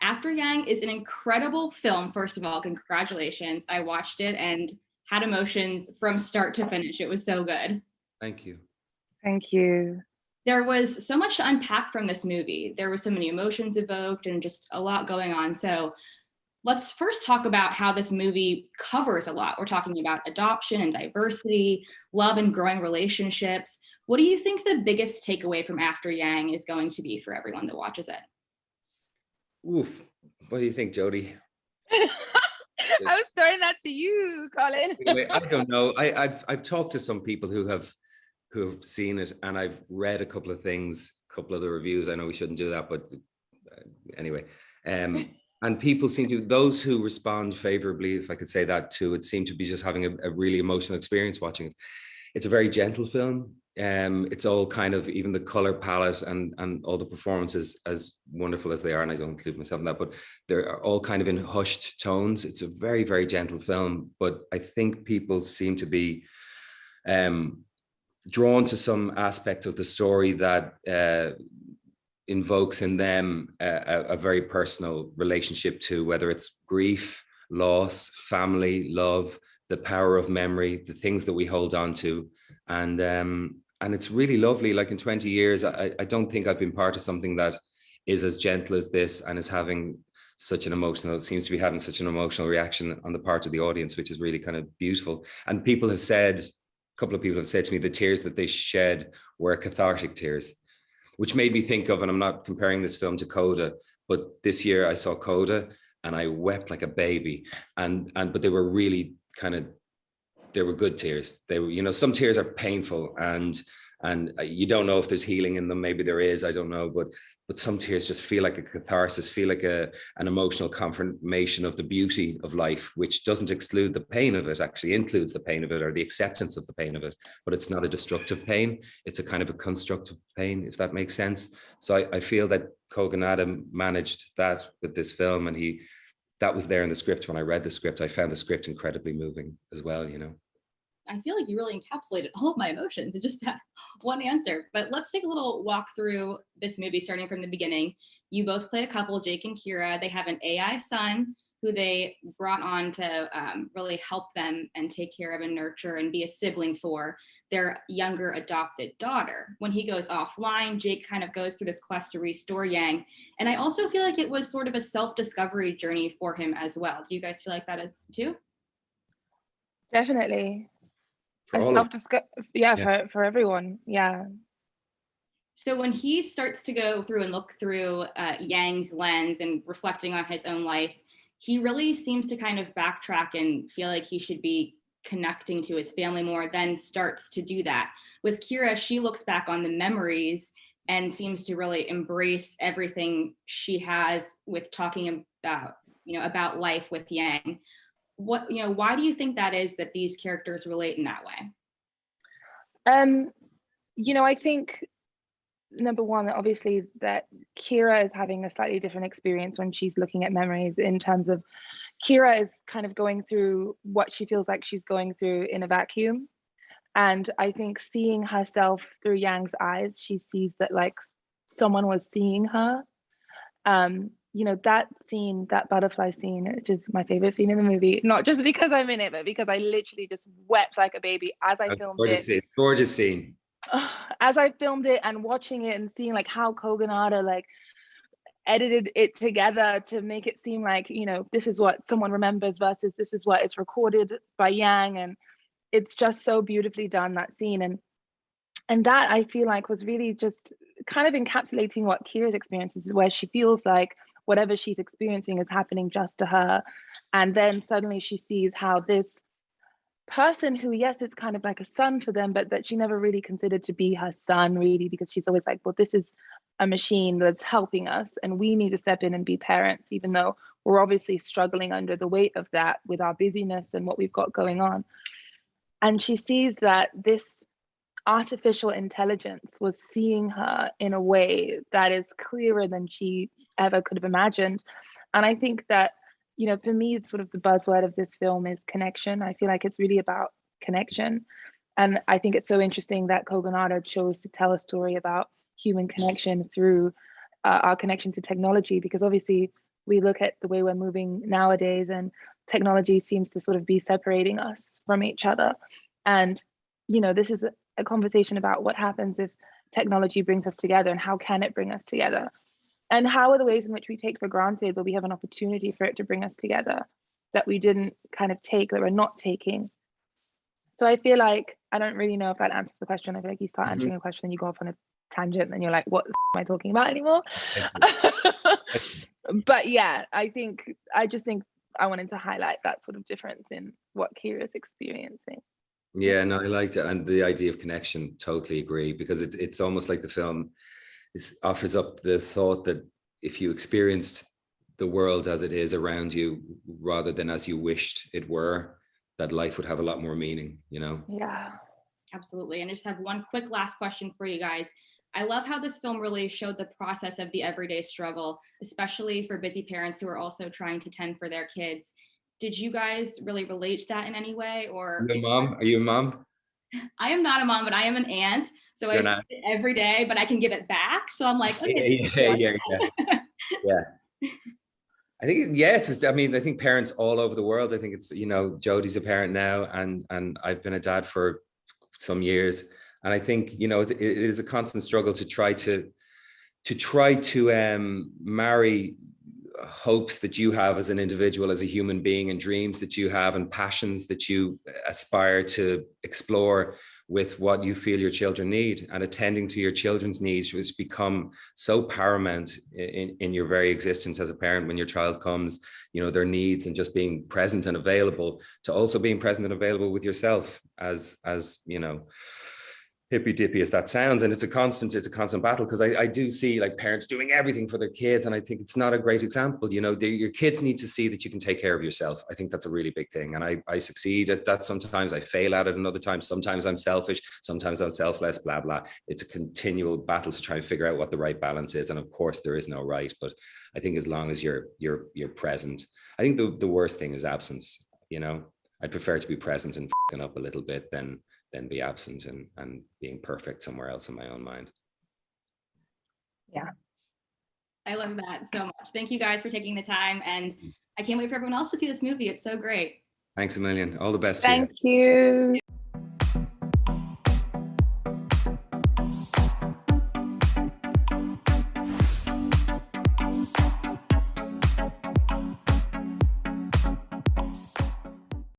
After Yang is an incredible film. First of all, congratulations. I watched it and had emotions from start to finish. It was so good. Thank you. Thank you. There was so much to unpack from this movie. There were so many emotions evoked and just a lot going on. So let's first talk about how this movie covers a lot. We're talking about adoption and diversity, love and growing relationships. What do you think the biggest takeaway from After Yang is going to be for everyone that watches it? Oof. What do you think, Jodie? I was throwing that to you, Colin. Anyway, I don't know. I've talked to some people who have seen it, and I've read a couple of things, a couple of the reviews. I know we shouldn't do that, but anyway. And people seem to, those who respond favorably, if I could say that to it, seem to be just having a really emotional experience watching it. It's a very gentle film. It's all kind of, even the color palette and all the performances, as wonderful as they are, and I don't include myself in that, but they're all kind of in hushed tones. It's a very, very gentle film, but I think people seem to be drawn to some aspect of the story that invokes in them a very personal relationship to, whether it's grief, loss, family, love, the power of memory, the things that we hold on to. And it's really lovely. Like, in 20 years, I don't think I've been part of something that is as gentle as this and is having such an emotional, seems to be having such an emotional reaction on the part of the audience, which is really kind of beautiful. And people have said, a couple of people have said to me, the tears that they shed were cathartic tears, which made me think of, and I'm not comparing this film to Coda, but this year I saw Coda and I wept like a baby. But they were really kind of, they were good tears. They were, you know, some tears are painful and you don't know if there's healing in them. Maybe there is, I don't know, but some tears just feel like a catharsis, feel like an emotional confirmation of the beauty of life, which doesn't exclude the pain of it, actually includes the pain of it, or the acceptance of the pain of it, but it's not a destructive pain. It's a kind of a constructive pain, if that makes sense. So I feel that Kogonada managed that with this film, and that was there in the script. When I read the script, I found the script incredibly moving as well, you know. I feel like you really encapsulated all of my emotions in just that one answer. But let's take a little walk through this movie, starting from the beginning. You both play a couple, Jake and Kira. They have an AI son who they brought on to really help them and take care of and nurture and be a sibling for their younger adopted daughter. When he goes offline, Jake kind of goes through this quest to restore Yang. And I also feel like it was sort of a self-discovery journey for him as well. Do you guys feel like that as too? Definitely. For all of for everyone. Yeah. So when he starts to go through and look through Yang's lens and reflecting on his own life, he really seems to kind of backtrack and feel like he should be connecting to his family more, then starts to do that. With Kira, she looks back on the memories and seems to really embrace everything she has with talking about life with Yang. Why do you think that is, that these characters relate in that way? I think, number one, obviously that Kira is having a slightly different experience when she's looking at memories, in terms of Kira is kind of going through what she feels like she's going through in a vacuum. And I think seeing herself through Yang's eyes, she sees that like someone was seeing her. That scene, that butterfly scene, which is my favorite scene in the movie, not just because I'm in it, but because I literally just wept like a baby as I filmed it. Gorgeous scene. As I filmed it and watching it and seeing like how Kogonada like edited it together to make it seem like, this is what someone remembers versus this is what is recorded by Yang, and it's just so beautifully done, that scene. And that, I feel like, was really just kind of encapsulating what Kira's experience is, where she feels like whatever she's experiencing is happening just to her. And then suddenly she sees how this person who, yes, it's kind of like a son for them, but that she never really considered to be her son, really, because she's always like, well, this is a machine that's helping us and we need to step in and be parents, even though we're obviously struggling under the weight of that with our busyness and what we've got going on. And she sees that this artificial intelligence was seeing her in a way that is clearer than she ever could have imagined. And I think that, for me, it's sort of the buzzword of this film is connection. I feel like it's really about connection. And I think it's so interesting that Kogonada chose to tell a story about human connection through our connection to technology, because obviously we look at the way we're moving nowadays, and technology seems to sort of be separating us from each other. And, you know, this is a conversation about what happens if technology brings us together, and how can it bring us together? And how are the ways in which we take for granted, but we have an opportunity for it to bring us together, that we didn't kind of take, that we're not taking? So I feel like, I don't really know if that answers the question. I feel like you start answering a question and you go off on a tangent and you're like, what am I talking about anymore? But yeah, I just think I wanted to highlight that sort of difference in what Kira's experiencing. Yeah, no, I liked it. And the idea of connection, totally agree, because it's almost like the film offers up the thought that if you experienced the world as it is around you rather than as you wished it were, that life would have a lot more meaning, you know? Yeah. Absolutely. And I just have one quick last question for you guys. I love how this film really showed the process of the everyday struggle, especially for busy parents who are also trying to tend for their kids. Did you guys really relate to that in any way? Or Are you a mom? Are you a mom? I am not a mom, but I am an aunt. So I see it every day, but I can give it back. So I'm like, okay. Yeah. I think, yeah, I mean, I think parents all over the world, I think it's, you know, Jodie's a parent now, and I've been a dad for some years. And I think, you know, it is a constant struggle to try to marry hopes that you have as an individual, as a human being, and dreams that you have and passions that you aspire to explore with what you feel your children need. And attending to your children's needs has become so paramount in your very existence as a parent. When your child comes, you know, their needs, and just being present and available, to also being present and available with yourself, as you know, hippy dippy as that sounds. And it's a constant battle, because I do see like parents doing everything for their kids, and I think it's not a great example. You know, your kids need to see that you can take care of yourself. I think that's a really big thing, and I succeed at that sometimes, I fail at it another time, sometimes I'm selfish, sometimes I'm selfless, blah blah. It's a continual battle to try and figure out what the right balance is, and of course there is no right, but I think as long as you're present. I think the worst thing is absence. You know, I'd prefer to be present and fucking up a little bit than be absent and being perfect somewhere else in my own mind. Yeah. I love that so much. Thank you guys for taking the time, and I can't wait for everyone else to see this movie. It's so great. Thanks a million. All the best. Thank you.